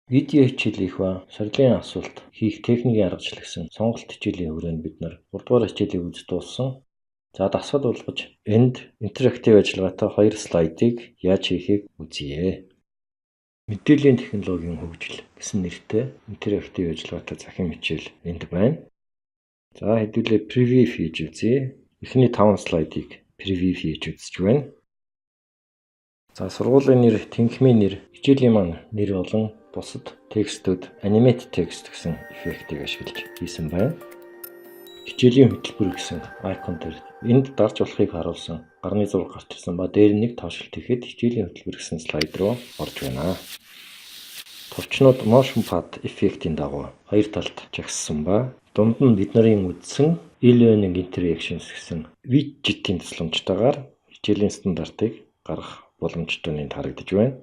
Видео хичээлийнх ба шаардлагын асуулт хийх техникийн аргачлал гэсэн сонголт хичээлийн хүрээнд бид 3 дугаар хичээлийг үзэж дууссан. За дасгал болгож энд интерактив ажиллагаатай 2 слайдыг яаж хийхийг үзье. Мэдээллийн технологийн хөгжил гэсэн нэртэй интерактив ажиллагаатай захин хичээл энд байна. За хэдүүлээ превью хийж үзье. Эхний 5 слайдыг превью хийж үзэж байна. За сургуулийн нэр, тэнхимийн нэр, хичээлийн маань нэр болон бусад текстүүд animate text гэсэн эффектийг ашиглаж хийсэн байна. Хичээлийн хөтөлбөр гэсэн айкон дээр энд дарж болохыг харуулсан гарны зураг гарч ирсэн ба дээр нэг товшилт хийхэд хичээлийн хөтөлбөр гэсэн слайд руу орж байна. Товчнууд motion pad эффектийн дагуу хоёр талд жагссан ба дунд нь бид нарын үзсэн e-learning interactions гэсэн widget-ийн тусламжтайгаар хичээлийн стандартыг гаргах боломжтой нь харагдаж байна.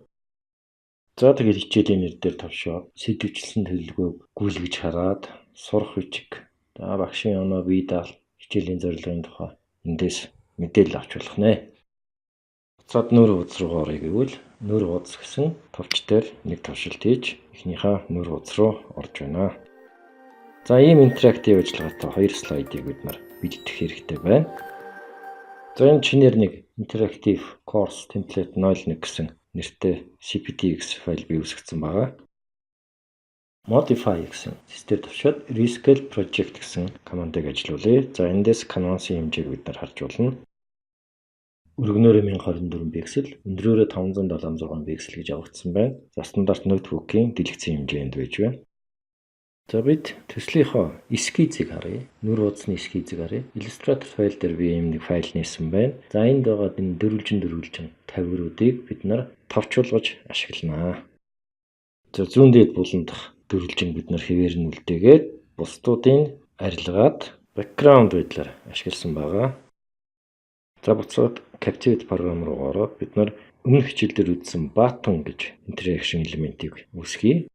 За тэгээд хичээлийн нэр дээр товшоод сэдвчлсэн төлөвлөгөөг гүйлгэж хараад сурах бичиг. За багшийн оноо бие даалт хичээлийн зорилгын тухай эндээс мэдээлэл авч болох нэ. Буцаад нүүр хуудас руу оръё гэвэл нүүр хуудас гэсэн товч дээр нэг товшилт хийж эхнийхээ нүүр хуудас руу орж байна. За ийм интерактив ажиллагаатай 2 слайдыг бид бэлдэх хэрэгтэй байна. За энэ чинээр нэг интерактив course template 01 гэсэн нэртэй cptx файл бий үүсгэсэн байгаа. Modify гэсэн систем төвшөөд rescale project гэсэн командыг ажилуулъя. За эндээс canvas-ийн хэмжээг бид харж болно. Өргөнөөрөө 1024 пиксел, өндрөөрөө 576 пиксел гэж авагдсан байна. За стандарт ноутбукийн дэлгэцийн хэмжээнд байж байна. За бид төслийнхөө эскизийг харъя. Нүүр хуудасны эскизийг харъя. Illustrator файл дээр би ийм нэг файл нээсэн байна. За энд байгаа энэ дөрвөлжин тавируудыг бид товчуулгаж ашиглана. За зүүн дээд булан дахь дөрвөлжин бид хэвээр нь үлдээгээд бусдуудын арилгаад background байдлаар ашигласан байгаа. За буцаад Captivate програм руу ороод бид өмнөх хичээлдэр үзсэн button гэж interaction элементийг үүсгэе.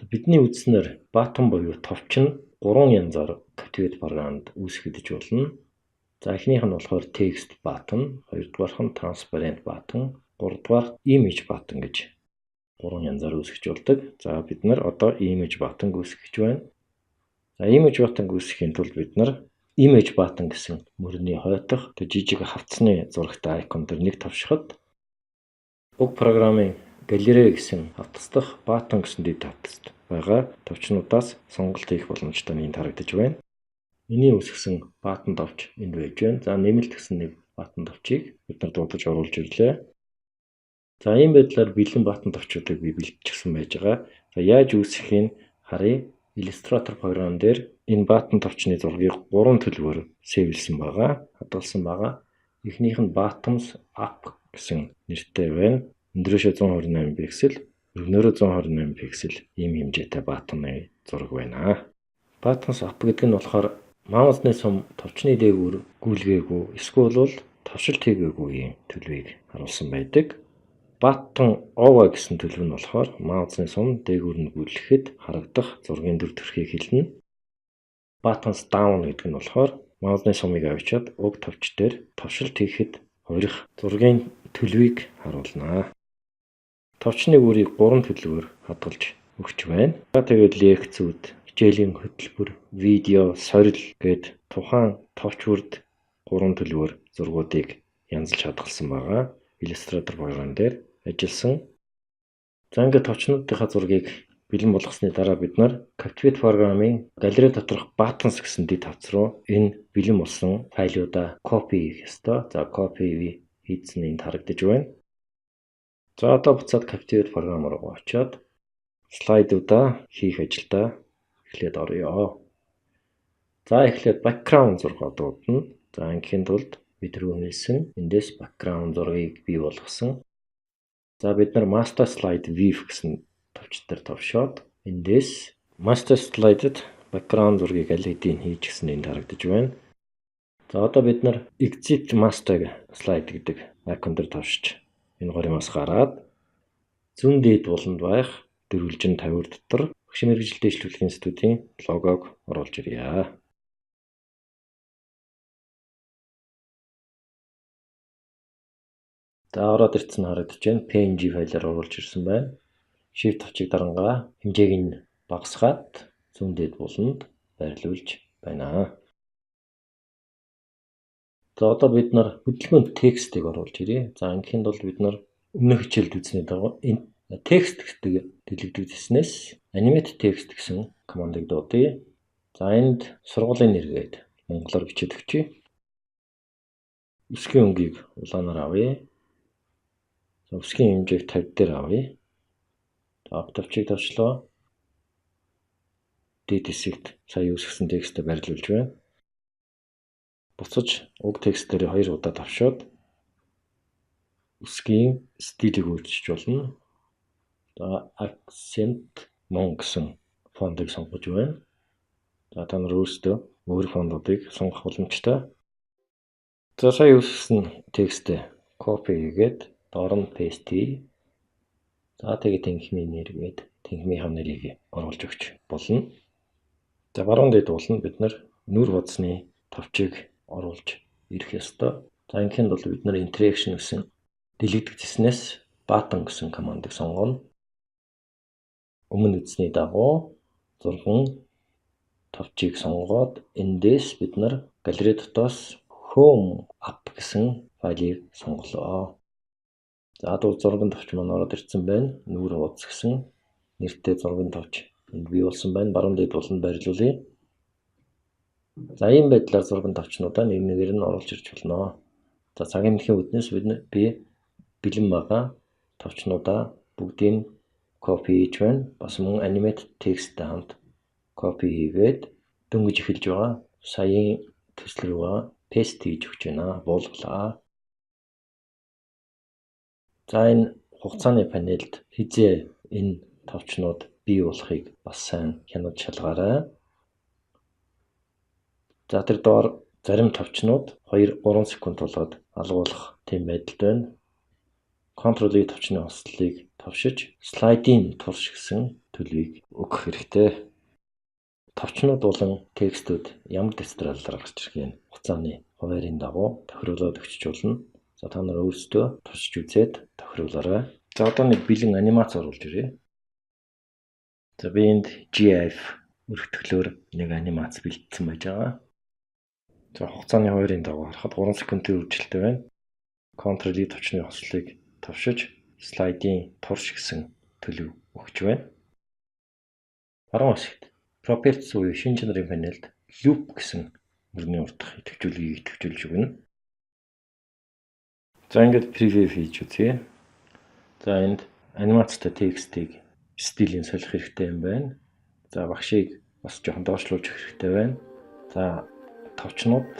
Бидний үзснээр button буюу товч нь 3 янзаар Captivate програмд үүсгэж болно. За эхнийх нь болохоор text button, хоёрдугаарх нь transparent button, гуравдугаар image button гэж 3 янзаар үүсгэж болдог. За бид одоо image button үүсгэж байна. За image button үүсгэхийн тулд бид image button гэсэн мөрний хойтох жижиг хавцны зурагтай айкон дээр нэг товшиход уг програмын галерей гэсэн хавцас дахь button гэсэн дэд хавцад байгаа товчнуудаас сонголт хийх боломжтой нь харагдаж байна. Миний үүсгэсэн button товч энд байж байна. За нэмэлт гэсэн нэг button товчийг бид дуудаж оруулж ирлээ. За ийм байдлаар бэлэн button товчуудыг би бэлтжсэн байж байгаа. За яаж үүсгэхийг харъя. Illustrator програм дээр энэ button товчны зургийг 3 төлөвөөр сэвэлсэн байгаа, хадгалсан байгаа. Эхнийх нь bottoms up гэсэн нэртэй байна. Өндөрөөшөө 128 пиксел, өргөнөөрөө 128 пиксел ийм хэмжээтэй button-ы зураг байна. Bottoms up гэдэг нь болохоор маусны сум товчны дээгүүр гүйлгээгүй, эсвэл товшилт хийгээгүй ийм төлөвийг харуулсан байдаг. Button over гэсэн төлөв нь болохоор маусны сум дээгүүр нь гүйлгэхэд харагдах зургийн дүр төрхийг хэлнэ. Buttons down гэдэг нь болохоор маусны сумыг авчиад уг товч дээр товшилт хийхэд хувирах зургийн төлөвийг харуулна. Товчны үрийг 3 төлөвөөр хадгалж өгч байна. Тэгээд лекцүүд, хичээлийн хөтөлбөр, видео, сорил гээд тухайн товч бүрд 3 төлөвөөр зургуудыг янзлж хадгалсан байгаа. Illustrator програм дээр ажилласан. За ингээд товчнуудынхаа зургийг бэлэн болгосны дараа бид Captivate програмын галерей доторх buttons гэсэн дэд хавц руу энэ бэлэн болсон файлуудаа copy хийх ёстой. За copy хийсэн энд харагдаж байна. За одоо буцаад Captivate програм руу очиод слайдуудаа хийх ажилдаа эхлээд орё. За эхлээд background зураг дуудана. За ингийн тулд бид түрүү эндээс background зургийг бий болгосон. За бид master slide view гэсэн товч дээр товшоод эндээс master slide-д background зургийг аль хэдийн хийж гисэн энд харагдаж байна. За одоо бид exit master slide гэдэг айкон дээр товшиж энэ горимоос гараад зүүн дээд буланд байх дөрвөлжин тавир дотор багшийн мэргэжил дэвшлүүлэх институтийн логог оруулж ирье. За ороод ирсэн харагдаж байна. PNG файлаар оруулж ирсэн байна. Shift товчийг дарангаа хэмжээг нь багасгаад зүүн дээд буланд байрлуулж байна. За одоо бид нар хөдөлгөөнд текстийг оруулж ирье. За ингэхэд бол бид нар өмнөх хичээлд үзсний дагуу энэ текст гэдэг дэлгэгдэгдсэнээс animate text гэсэн командыг дуудъя. За энд сургуулийн нэргээд монголоор бичиж өгчий. Үсгийн өнгийг улаанаар авъя. За үсгийн хэмжээг 50 дээр авъя. За товчийг тавчлаа. Дээд хэсэгт сая үүсгэсэн текстээ байрлуулж байна. Буцаж уг текстээр 2 удаа тавшаад үсгийн стилийг өөрчилж болно. За accent mon гэсэн фонтыг сонгож байна. За та нар өөрсдөө өөр фонтуудыг сонгох боломжтой. За сая үүсгэсэн текстээ copy хийгээд доор нь paste хий. За тэгээд тэнхимийн нэргээд тэнхимийнхаа нэрийг оруулж өгч болно. За баруун дээд ууланд бид нар нүр хуудасны товчийг оруулж ирэх ёстой. За ингэхэд бол бид нар interaction гэсэн дэлгэгдэгдсэнээс button гэсэн командыг сонгоно. Өмнө үзсний дагуу 6 товчийг сонгоод эндээс бид нар галерей дотоос home app гэсэн файлыг сонголоо. За дуу зургийн товч маань ороод ирсэн байна. Нүур хуудас гэсэн нэртэй зургийн товч энд бий болсон байна. Баруун дээд ууланд байрлуулъя. За ийм байдлаар зургийн товчнуудаа нэг нэгээр нь оруулж ирж болно. За цагийн мэхийн үүднээс би бэлэн байгаа товчнуудаа бүгдийг copy хийж байна. Бас мөн animate text-тэй хамт copy хийгээд дөнгөж эхэлж байгаа саяын төсөл рүү paste хийж өгч байна. Буулгалаа. За энэ хугацааны панелд хизээ энэ товчнууд бий болохыг бас сайн хянаж шалгаарай. За тэр доор зарим товчнууд 2-3 секунд болоод алгуулах тийм байдалд байна. Ctrl-E товчны хослолыг товшиж slide-ийн турш гэсэн төлөвийг өгөх хэрэгтэй. Товчнууд болон текстүүд ямар дистраллаар гарч ирэх хугацааны хуваарийн дагуу тохируулаад өгч болно. За та нар өөрсдөө туршиж үзээд тохируулаарай. За одоо нэг бэлэн анимац оруулж ирье. За би энд GIF өргөтгөлөөр нэг анимац бэлдсэн байж байгаа. За хугацааны хуваарийн дагуу харахад 3 секундын үржилттэй байна. Ctrl-E товчны хослолыг товшиж slide-ийн турш гэсэн төлөв өгч байна. Баруун хэсэгт Properties буюу шин чанарын панелд Loop гэсэн мөрний уртах идэвхжүүлгийг идэвхжүүлж өгнө. За ингээд preview хийж үзье. За энд анимацтай текстийг стилийн солих хэрэгтэй юм байна. За багшийг бас жоохон доошлуулж өгөх хэрэгтэй байна. За товчнууд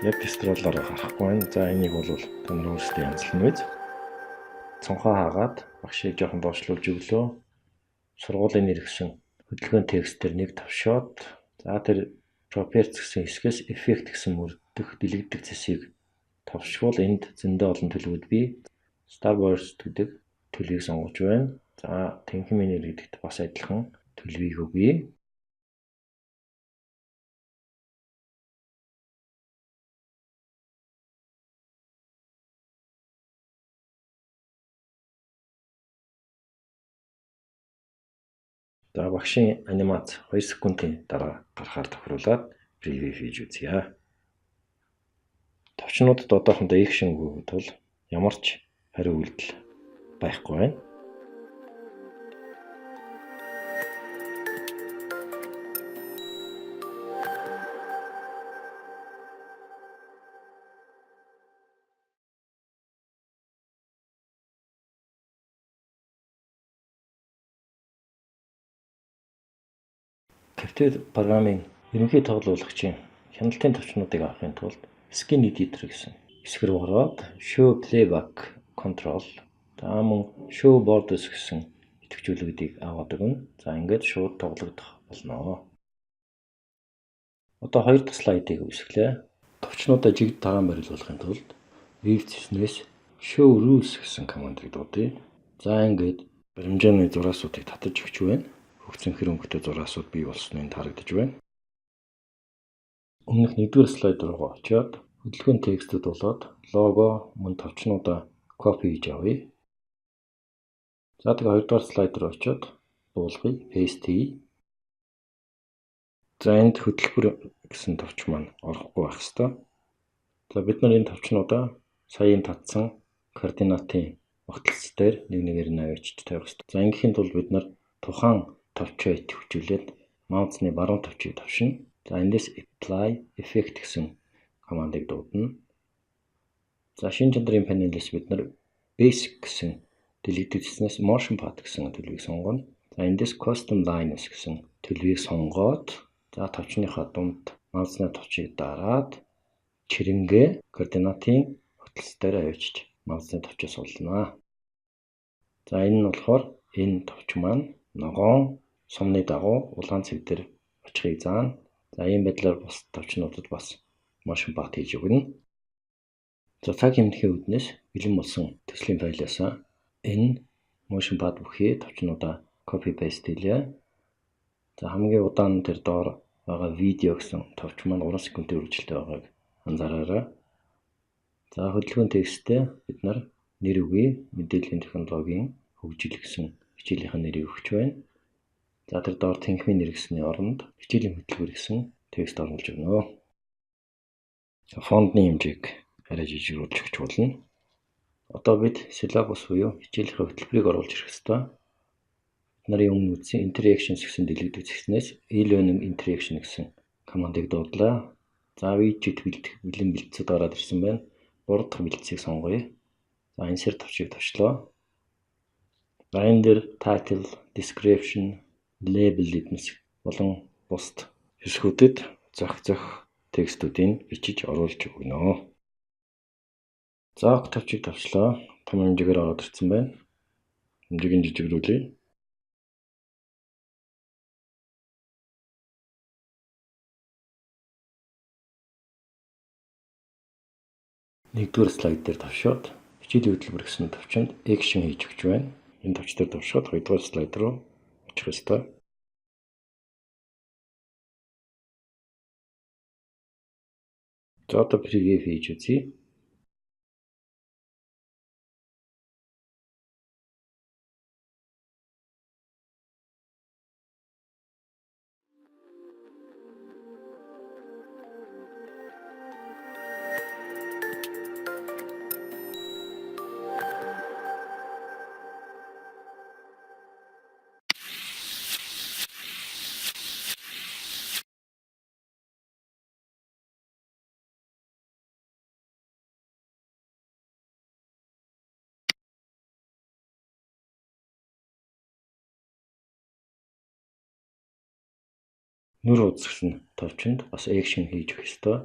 яг дистраллаар гарахгүй байна. За энийг бол та нар өөрсдөө янзлах нь. Цонхоо хаагаад багшийг жоохон доошлуулж өглөө. Сургуулийн нэр гэсэн хөдөлгөөний текстээр нэг тавшаад за тэр properties гэсэн хэсгээс effect гэсэн мөрдөх дэлгэгдэх цэсийг тавшвал энд зөндөө олон төлөвүүд бий. Starburst гэдэг төлөвийг сонгож байна. За тэнхимийн нэр гэдэгт бас адилхан төлөвийг өгье. За багшийн анимац 2 секундын дараа гарахаар тохируулаад preview хийж үзье. Товчнуудад одоохондоо action өгөх тул ямар ч хариу үйлдэл байхгүй байна. Captivate программын ерөнхий тоглуулагчийн хяналтын товчнуудыг авахын тулд Skin Editor гэсэн хэсэг рүү ороод Show Playback Control за мөн Show Borders гэсэн идэвхжүүлэгүүдийг аваад өгнө. За ингээд шууд тоглогдох болно. Одоо 2 дахь слайдыг үүсгэлээ. Товчнуудаа жигд тагаан барилуулахын тулд View-снээс Show Rules гэсэн командыг дуудъя. За ингээд баримжааны зураасуудыг татаж өгч байна. Хөгцөн хөрөнгөтэй зураасууд бий болсныг харагдаж байна. Өмнөх 1-р слайд руу очиод хөдөлгөөний текстүүд болоод лого мөн товчнуудаа копи хийж авъя. За тэгээ хоёрдугаар слайд руу очиод буулгая, paste хийе. За энд хөтөлбөр гэсэн товч маань орохгүй байх ёстой. За бид нар энэ товчнуудаа саяын татсан координатын огтлц дээр нэг нэгээр нь авчиж тавих ёстой. За ингэхийн тулд бид нар тухайн товчоо идэвхжүүлээд маусны баруун товчийг тавшина. За эндээс apply effect гэсэн командыг дуудана. За шинэ чанарын панелээс бид нар basic гэсэн дэлгэдэгчснээс motion path гэсэн төлөвийг сонгоно. За эндээс custom lines гэсэн төлөвийг сонгоод за товчныхаа дунд маусны товчийг дараад чирэнгээ координатын огтлц дээр авчиж маусны товчоо суулгана. За энэ нь болохоор энэ товч маань ногоон сумны дагуу улаан цэв дээр очихыг заана. За ийм байдлаар бус товчнуудад бас motion path хийж өгнө. За цаг хэмнэхийн үүднээс бэлэн болсон төслийн файлаас энэ motion path бүхий товчнуудаа copy paste хийлээ. За хамгийн удаан тэр доор байгаа видео гэсэн товч маань 3 секундын үргэлжлэлтэй байгааг анзаараарай. За хөдөлгөөний тексттэй бид нар нэр өгье, мэдээллийн технологийн хөгжил гэсэн хичээлийнхаа нэрийг өгч байна. За тэр доор танхимын нэр гэсний оронд хичээлийн хөтөлбөр гэсэн текст оруулж өгнө. Фондны хэмжээг арай жижигрүүлж өгч болно. Одоо бид syllabus буюу хичээлийнхаа хөтөлбөрийг оруулж ирэх ёстой. Бид нарын өмнө үзсэн interactions гэсэн дэлгэдэгчснээс e-learning interaction гэсэн командыг дуудлаа. За видеод бэлэн бэлтцүүд ороод ирсэн байна. 3 дахь бэлтцийг сонгоё. За insert товчийг товчлоо. За энэ дээр title, description, label эднэс болон бусд хэсгүүдэд зохих текстүүдийг бичиж оруулж өгнө. За товчийг товчлоо. Том хэмжээгээр ороод ирсэн байна. Хэмжээг нь жижигрүүлье. Нэгдүгээр слайд дээр товшоод хичээлийн хөтөлбөр гэсэн товчонд action хийж өгч байна. Энэ товч дээр товшоод хоёрдугаар слайд руу очих ёстой. За одоо preview хийж үзье. Нүр үзэгсэн товчонд бас action хийж өгөх ёстой.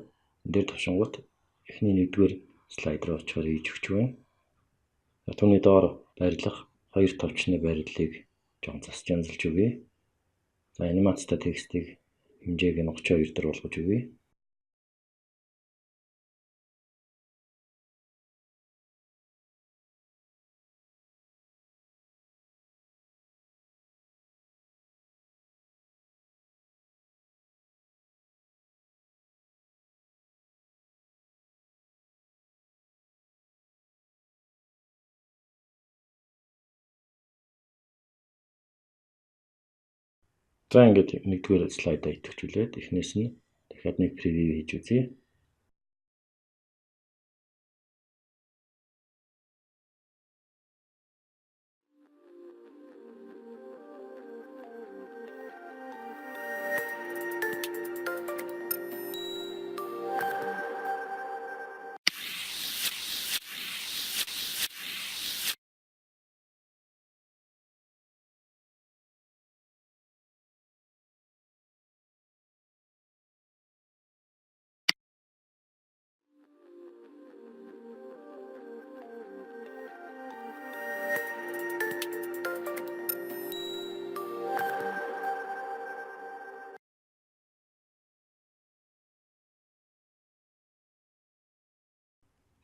Энэ дээр товшингууд эхний нэгдүгээр слайд руу очихоор хийж өгч байна. Түүний доор байрлах хоёр товчны байрлалыг жоон засч янзалж өгье. За анимацтай текстийг хэмжээг нь 32 дээр болгож өгье. За ингээд нэгдүгээр слайдаа идэвхжүүлээд эхнээс нь дахиад нэг превью хийж үзье.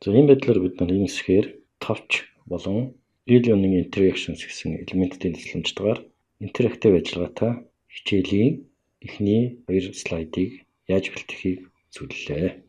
За энэ байдлаар бид нар энэ хэсгээр товч болон e-learning interactions гэсэн элементийн тусламжтайгаар интерактив ажиллагаатай хичээлийн эхний 2 слайдыг яаж бэлтгэхийг үзүүллээ.